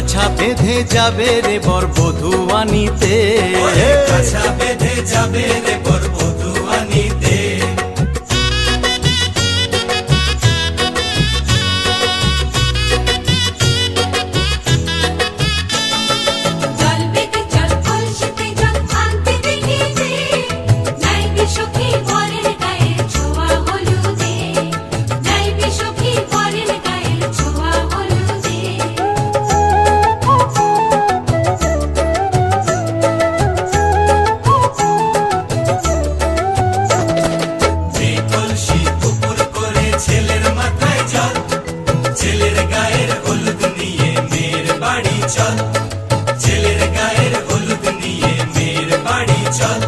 কাছা বেঁধে যাবে রে বর বধূ আনিতে, কাছা বেঁধে যাবে রে বর বধূ আনিতে। ছেলের গায়ের হলুদ নিয়ে মেয়ের বাড়ি চল, ছেলের গায়ের হলুদ নিয়ে মেয়ের বাড়ি চল।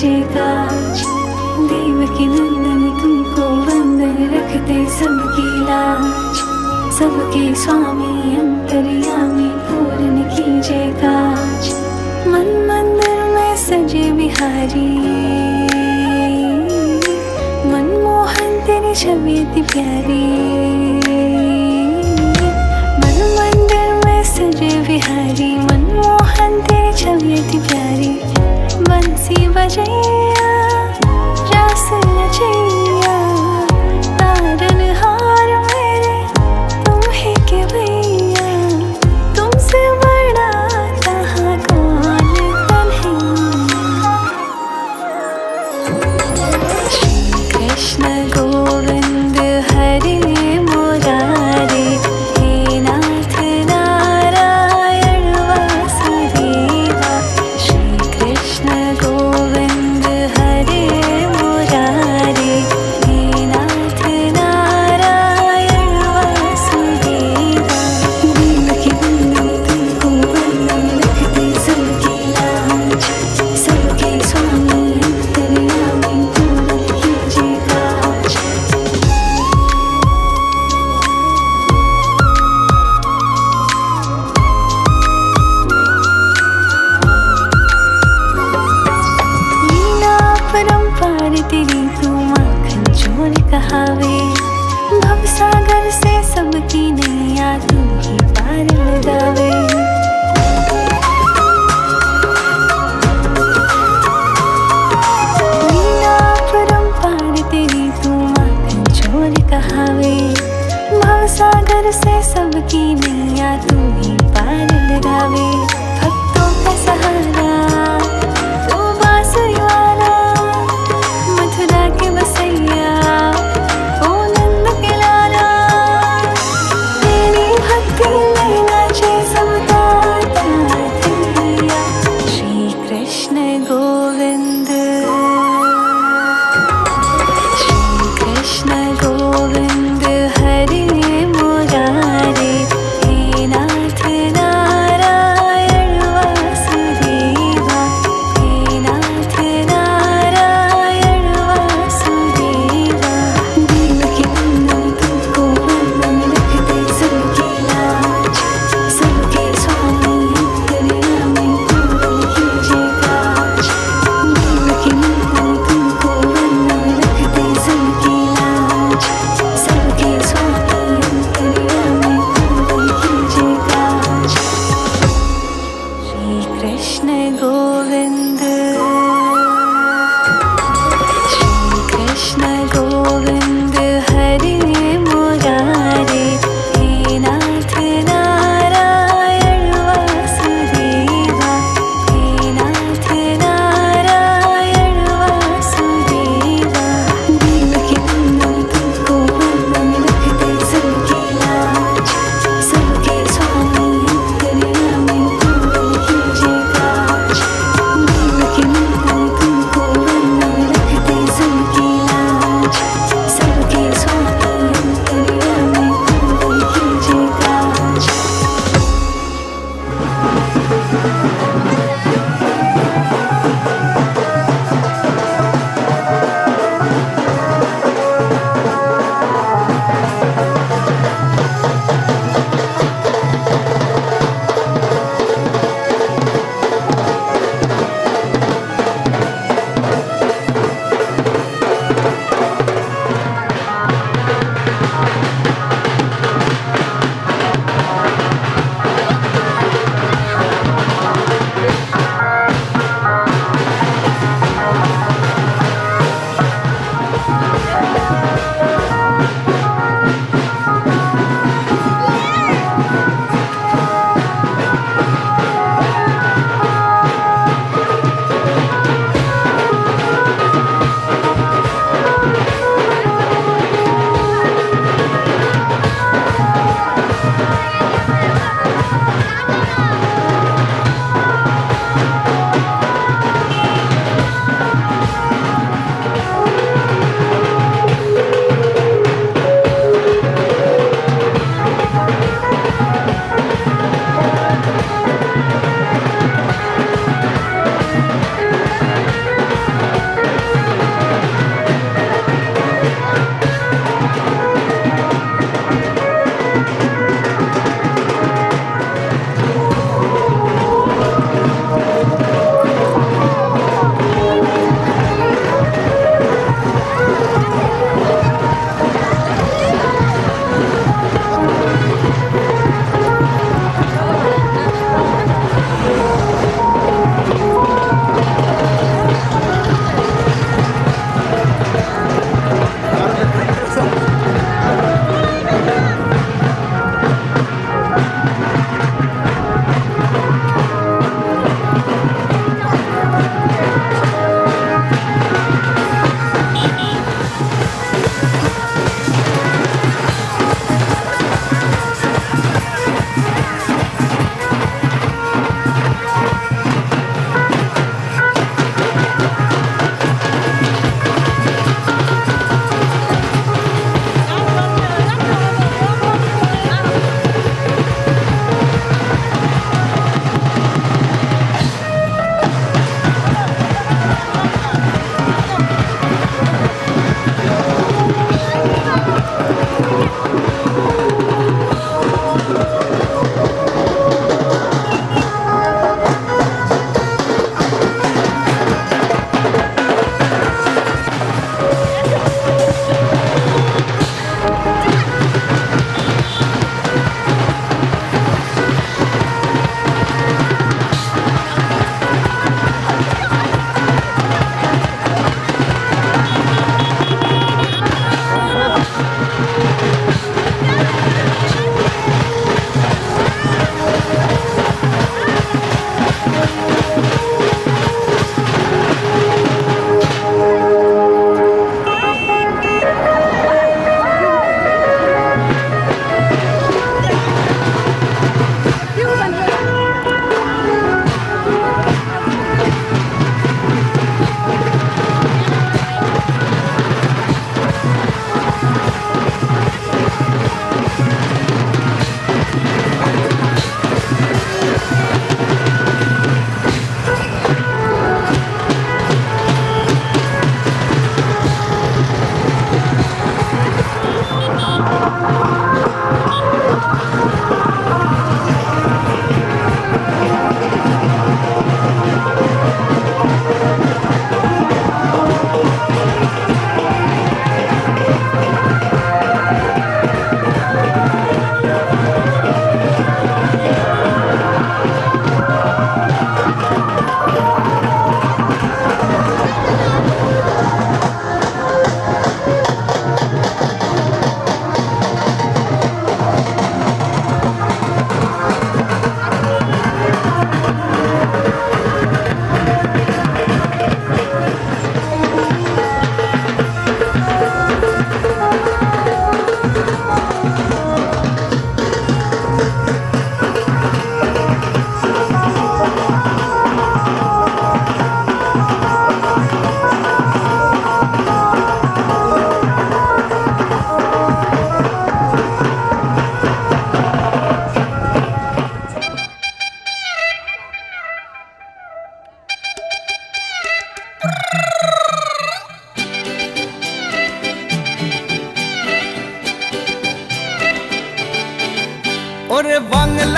कीजिए काज। देवकी नंदन तुमको वंदन रखते सबकी लाज। सबके स्वामी अंतर्यामी पूर्ण कीजिए काज। मन मंदिर में सजे बिहारी, मनमोहन तेरी छवि अति प्यारी। मन मंदिर में सजे बिहारी, मनमोहन तेरी छवि अति प्यारी। बंसी बजैया रास रचैया, तारनहार मेरे तुम ही के भैया। तुमसे बड़ा कहाँ कौन कन्हैया। श्री कृष्ण गोविंद हरे मुरारे, हे नाथ नारायण वासुदेवा। श्री कृष्ण गोविंद हरे मुरारे, हे नाथ नारायण वासुदेवा। देवकी नंदन तुमको वंदन रखते सबकी लाज। सबके स्वामी अंतर्यामी पूर्ण कीजिए काज। लीला परंपार तेरी तू माखन चोर कहावे। भवसागर से सबकी नैया तू ही पार लगावे। लीला परंपार तेरी तू माखन चोर कहावे। भवसागर से सबकी नैया तू ही पार लगावे। भक्तों का सहारा तू बांसुरी वाला, मथुरा के बसैया ओ नंद के लाला। तेरी भक्ति में नाचे सब ताता थैया। श्री कृष्ण गोविंद, श्री कृष्ण गोविंद हरे मुरारे, हे नाथ नारायण वासुदेवा। हे नाथ नारायण वासुदेवा। देवकी नंदन तुमको वंदन रखते सबकी लाज। सबके स्वामी अंतर्यामी पूर्ण कीजिए काज। देवकी नंदन तुमको वंदन रखते सबकी लाज। सबके स्वामी अंतर्यामी पूर्ण कीजिए काज। श्री कृष्ण गोविंद, श्री कृष्ण गोविंद हरे मुरारे, हे नाथ नारायण वासुदेवा। हे नाथ नारायण वासुदेवा। देवकी नंदन तुमको वंदन रखते सबकी लाज। सबके स्वामी अंतर्यामी पूर्ण कीजिए काज।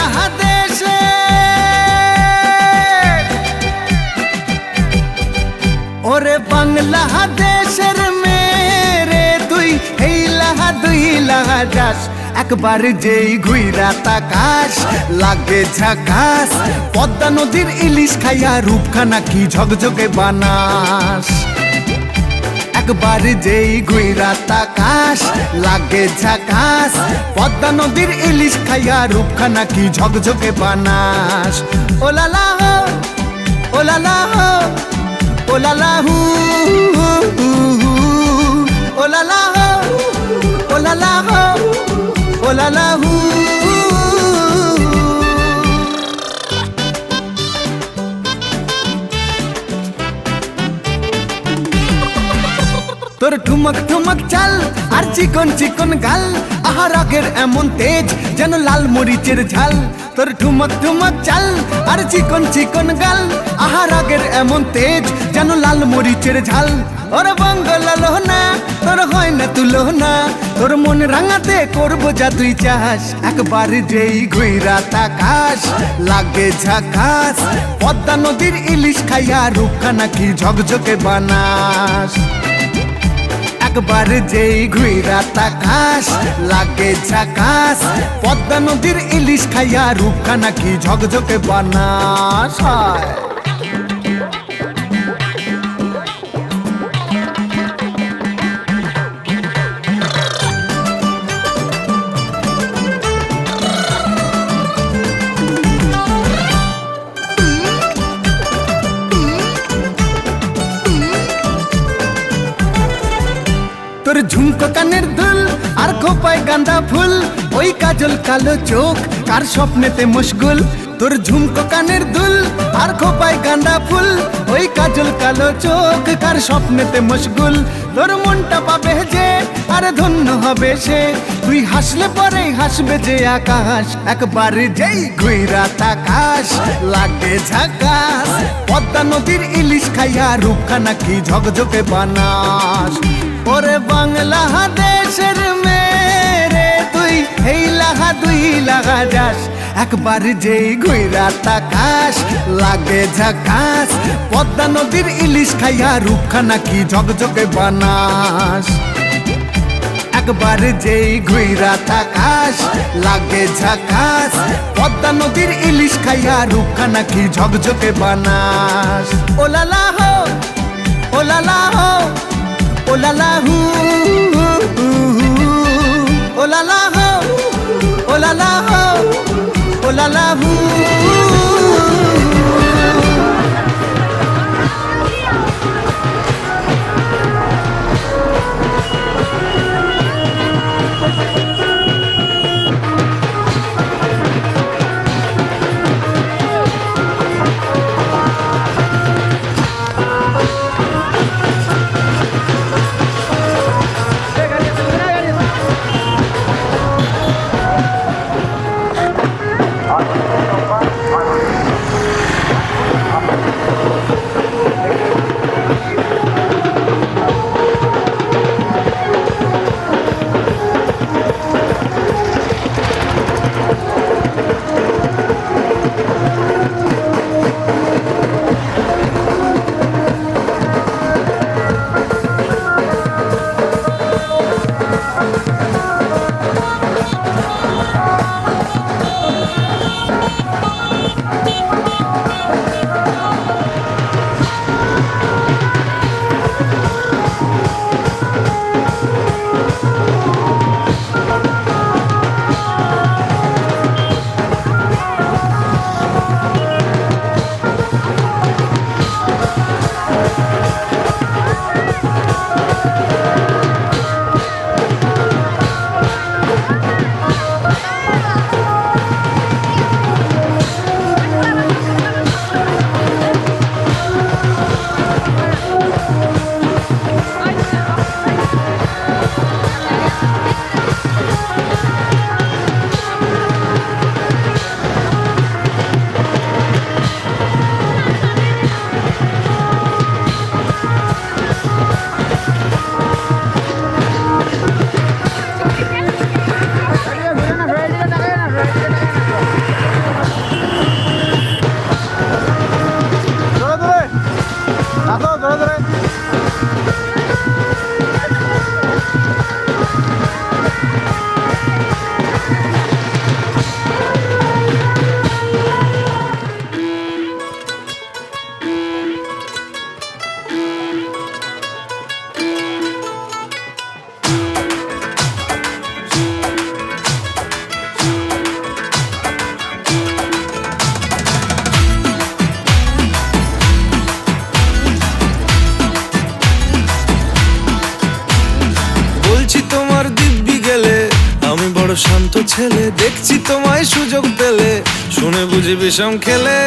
বাংলাদেশে ওরে বাংলাদেশের মেরে তুই এই লাহা দুই লাহা যাস একবার যেই ঘুইরা তাকাস লাগে ঝাকাস পদ্মা নদীর ইলিশ খাইয়া রূপখানা কি ঝকঝকে বানাস একবার যেই ঘুইরা তাকাস লাগে ঝাকাস পদ্মা নদীর ইলিশ খাইয়া রূপখানা কি ঝকঝকে বানাস ওলালা হো ওলালা হো ওলালা হু ওলালা হো ওলালা হো ওলালা হু তোর ঠুমক ঠুমক চাল আর চিকন চিকন গাল আহার আগের এমন তেজ যেন লাল মরিচের ঝাল তোর ঠুমক ঠুমক চাল আর চিকন চিকন গাল আহার আগের এমন তেজ যেন লাল মরিচের ঝাল ওর বাংলা লোহনা তোর হয় না তুলো না তোর মন রাঙাতে করবো যা তুই চাস একবার যেই ঘুইরা তাকাস লাগে ঝাকাস পদ্মা নদীর ইলিশ খাইয়া রূপখানা কি ঝকঝকে বানাস একবার যেই ঘুইরা তাকাস লাগে ঝাকাস পদ্মা নদীর ইলিশ খাইয়া রূপখানা কি ঝকঝকে বানাস হয় তোর ঝুমকো কানের দুল আর খোপায় গাঁদা ফুল ওই কাজল কালো চোখ কার স্বপ্নেতে মুশগুল তোর ঝুমকো কানের দুল আর খোপায় গাঁদা ফুল ওই কাজল কালো চোখ কার স্বপ্নেতে মুশগুল তোর মনটা পাবে যে আর ধন্য হবে সে তুই হাসলে পরে হাসবে যে আকাশ একবার যেই ঘুইরা তাকাস লাগে ঝাকাস পদ্মা নদীর ইলিশ খাইয়া রূপখানা কি ঝকঝকে বানাস ওরে বাংলাদেশের মেরে তুই এই লাহা দুই লাহা যাস একবার যেই ঘুইরা তাকাস লাগে ঝাকাস পদ্মা নদীর ইলিশ খাইয়া রূপখানা কি ঝকঝকে বানাস একবার যেই ঘুইরা তাকাস লাগে ঝাকাস পদ্মা নদীর ইলিশ খাইয়া রূপখানা কি ঝকঝকে বানাস ওলালা হো ওলালা হো ওলালা হু ওলালা হো ওলালা হো ওলালা হু বলছি তোমার দিব্যি গেলে আমি বড় শান্ত ছেলে, দেখছি তোমায় সুযোগ পেলে শুনে বুঝি বিষম খেলে।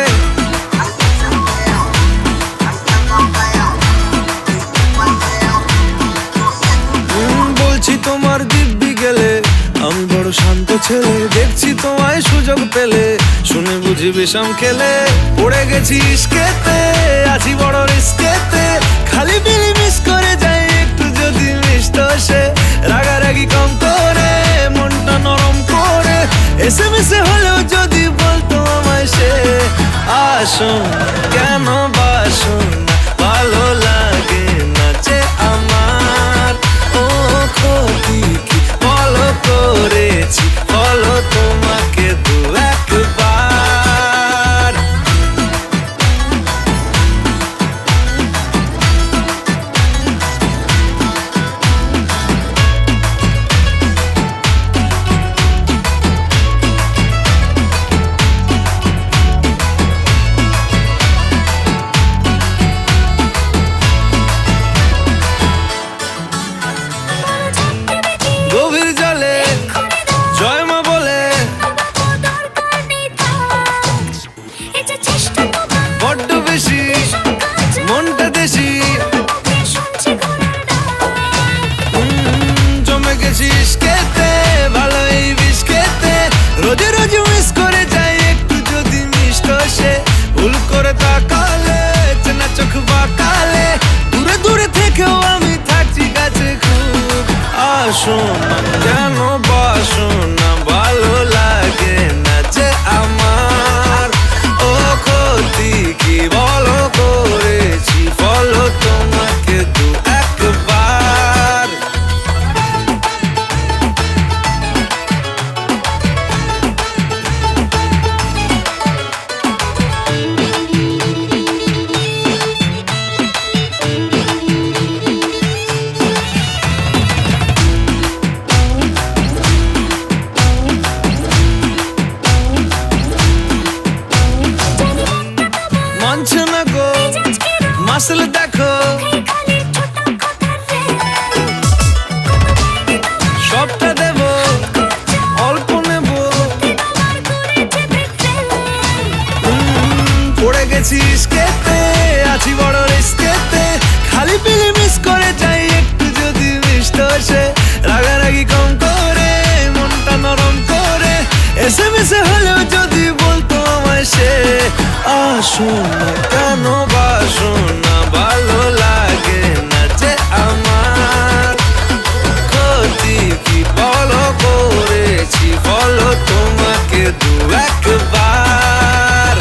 বলছি তোমার দিব্যি গেলে আমি বড় শান্ত ছেলে, দেখছি তোমায় সুযোগ পেলে শুনে বুঝি বিষম খেলে। পড়ে গেছি ইস্কেতে, আছি বড় রিস্কেতে, খালি বিলি মিস করে যাই একটু যদি মিষ্ট সে। রাগারাগি কম করে মনটা নরম করে এসএমএস হলেও যদি বলতো আমায় সে। আসুন কেন বাসুন ভালো লাগে না যে আমার, ও ক্ষতি কি বলো করেছি বলো তোমাকে দু একবার। গভীর জলে জয় মা বলে বড্ড বেশি মনটা দেশি। জমে গেছি ইস্কেতে ভালো এই বিষ খেতে, রোজে রোজ মিস করে যাই একটু যদি মিষ্ট সে। ভুল করে তাকালে চেনা চোখ বাঁকালে দূরে দূরে থেকেও আমি থাকছি কাছে খুব। আসুন কেন বাসুন না ভালো লাগে না যে আমার, ও ক্ষতি কি বলো করেছি বলো তোমাকে দু একবার। মানছে না গো মাসল দেখো, সবটা দেব অল্প নেব। পড়ে গেছি ইস্কেতে, আছি বড় রিস্কেতে, খালি পিলি মিস করে যাই একটু যদি মিষ্ট সে। রাগারাগি কম করে মনটা নরম করে এসএমএস হলেও যদি বলতো আমায় সে। আসুন কেন বাসুন না ভালো লাগে না যে আমার, ক্ষতি কি বলো করেছি বলো তোমাকে দু একবার।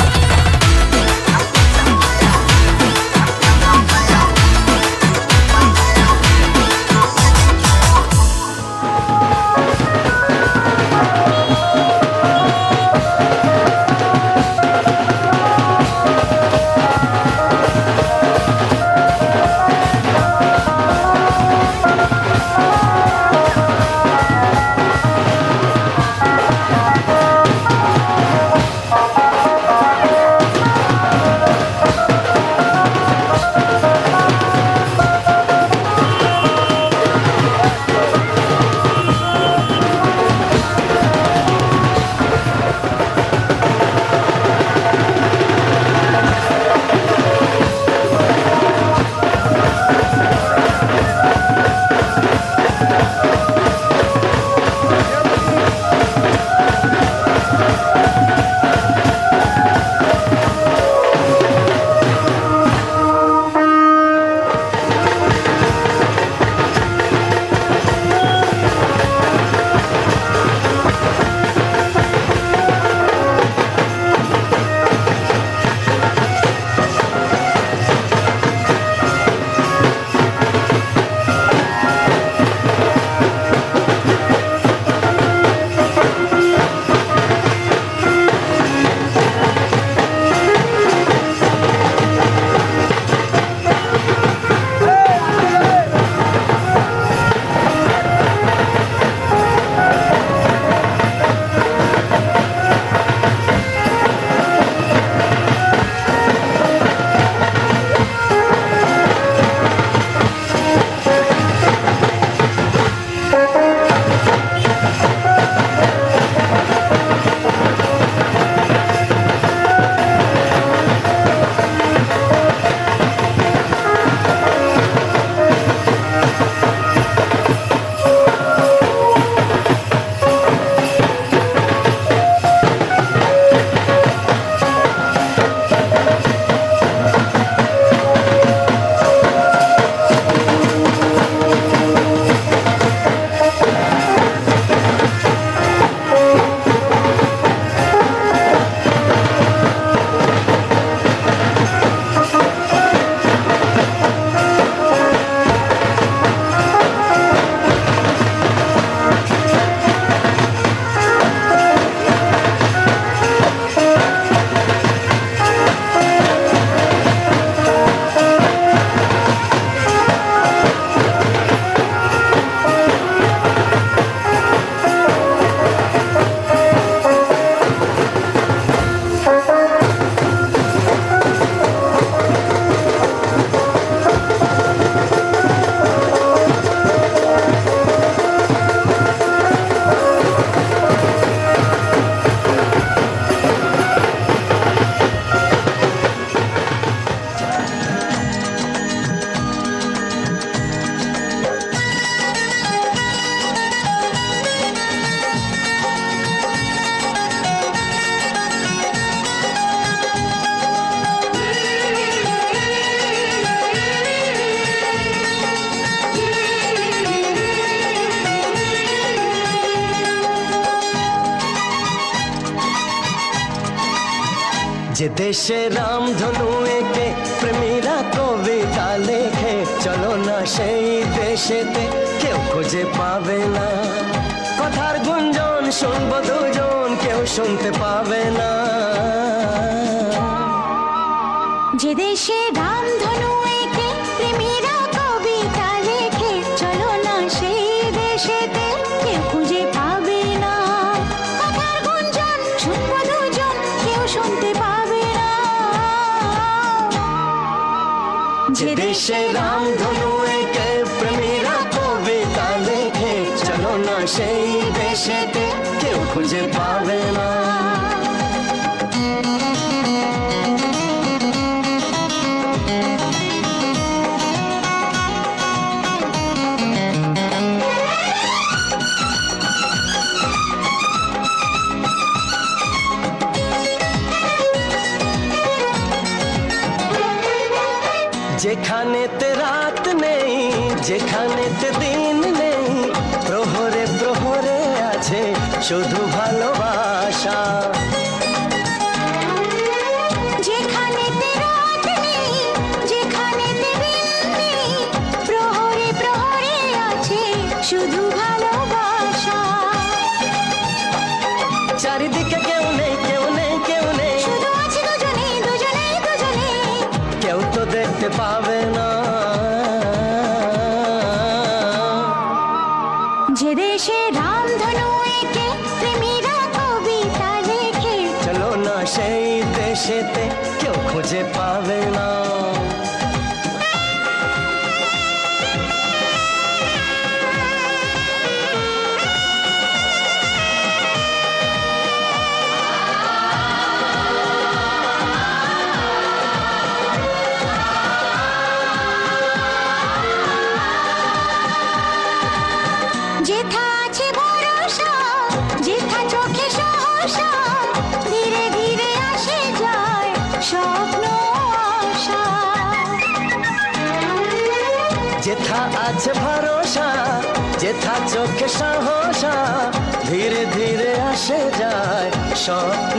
যে দেশে রামধনু এঁকে প্রেমীরা কবিতা লেখে, চলো না সেই দেশেতে, কেউ খুঁজে পাবে না। কথার গুঞ্জন শুনবো দুজন, কেউ শুনতে পাবে না। যে দেশে রামধনু এঁকে প্রেমীরা কবিতা লেখে, চলো না সেই দেশেতে, কেউ খুঁজে পাবে না। কথার গুঞ্জন শুনবো দুজন, কেউ শুনতে পাবে না। যে দেশে রামধনু এঁকে প্রেমীরা কবিতা লেখে, চলো না সেই দেশেতে, কেউ খুঁজে পাবে না। যেখানেতে রাত নেই, যেখানেতে দিন নেই, প্রহরে প্রহরে আছে শুধু ভালোবাসা। যেখানেতে রাত নেই, যেখানেতে দিন নেই, প্রহরে প্রহরে আছে শুধু ভালোবাসা। চারিদিকে কেউ নেই, কেউ নেই, কেউ নেই, শুধু আছে দুজনেই, দুজনেই, দুজনেই। কেউ তো দেখতে পাবে না। যে দেশে রামধনু এঁকে প্রেমীরা কবিতা লেখে, চলো না সেই দেশেতে, কেউ খুঁজে পাবে না। যেথা আছে ভরসা, যেথা চোখে সহসা, ধীরে ধীরে আসে যায় স্বপ্ন আশা। যেথা আছে ভরসা, যেথা চোখে সাহসা, ধীরে ধীরে আসে যায় স্বপ্ন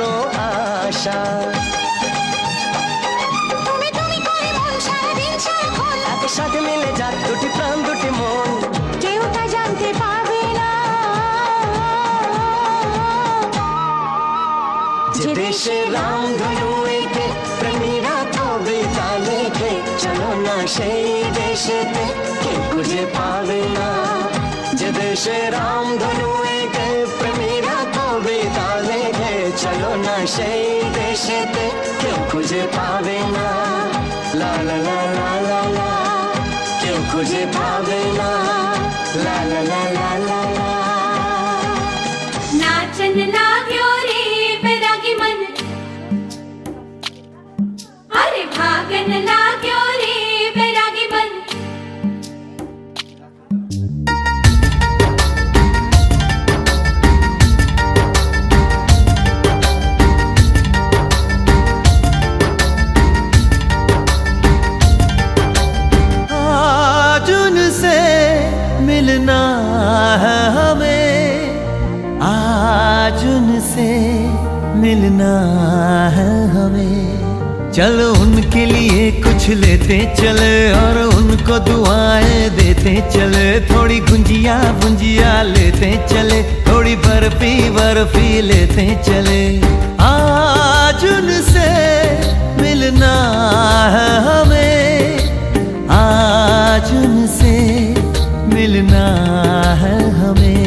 আশা। তুমি তুমি করে মন সারাদিন সারাক্ষণ, একসাথে মিলে যাক দুটি প্রাণ দুটি মন, কেউ তা জানতে পারবে না। যে দেশে রামধনু এঁকে প্রেমীরা কবিতা লেখে, চলো না সেই দেশেতে, কেউ খুঁজে পাবে না। যে দেশে রামধনু এঁকে প্রেমীরা কবিতা লেখে, চলো না সেই দেশেতে, কেউ খুঁজে পাবে না। লা লা লা লা লা লা, কেউ খুঁজে পাবে না। লা লা লা লা লা লা। नाचन लाग्यो रे बैरागी मन, अरे भागन लाग्यो रे बैरागी मन। आज उनसे मिलना है हमें, आज उनसे मिलना है हमें। चलो उनके लिए कुछ लेते चले और उनको दुआएं देते चले, थोड़ी गुंजिया गुंजिया लेते चले, थोड़ी बर्फी बर्फी लेते चले। आज उनसे मिलना है हमें, आज उनसे मिलना है हमें।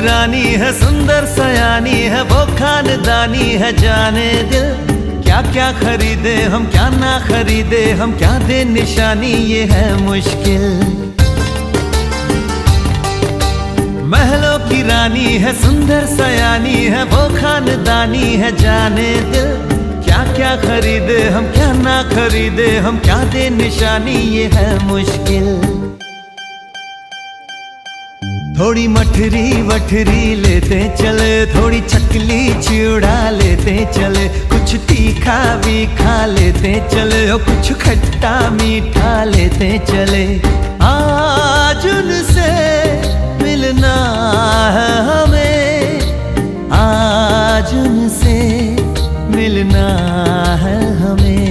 रानी है सुंदर सयानी है वो खानदानी है जाने दिल, क्या क्या खरीदे हम क्या ना खरीदे हम, क्या दे निशानी ये है मुश्किल। महलों की रानी है, सुंदर सयानी है, वो खानदानी है जाने दिल। क्या क्या खरीदे हम, क्या ना खरीदे हम, क्या दे निशानी, ये है मुश्किल। थोड़ी मठरी वठरी लेते चले, थोड़ी चकली चिड़ा लेते चले, कुछ तीखा भी खा लेते चले, और कुछ खट्टा मीठा लेते चले। आज उनसे मिलना है हमें, आज उनसे मिलना है हमें।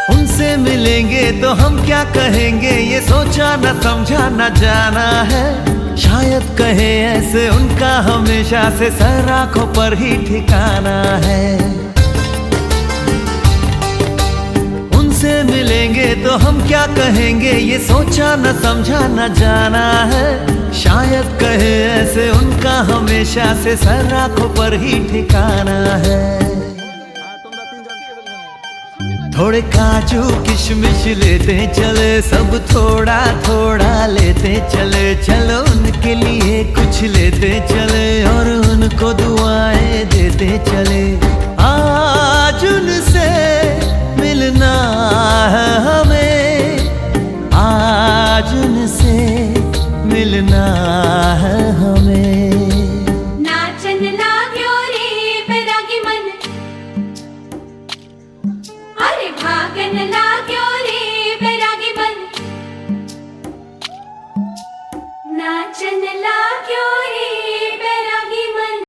उनसे मिलेंगे तो हम क्या कहेंगे, ये सोचा न समझा न जाना है। शायद कहे ऐसे उनका हमेशा से सर आंखों पर ही ठिकाना है। उनसे मिलेंगे तो हम क्या कहेंगे, ये सोचा न समझा न जाना है। शायद कहे ऐसे उनका हमेशा से सर आंखों पर ही ठिकाना है। थोड़े काजू किशमिश लेते चले, सब थोड़ा थोड़ा लेते चले, चलो उनके लिए कुछ लेते चले, और उनको दुआएं देते चले। आज उनसे मिलना है हमें,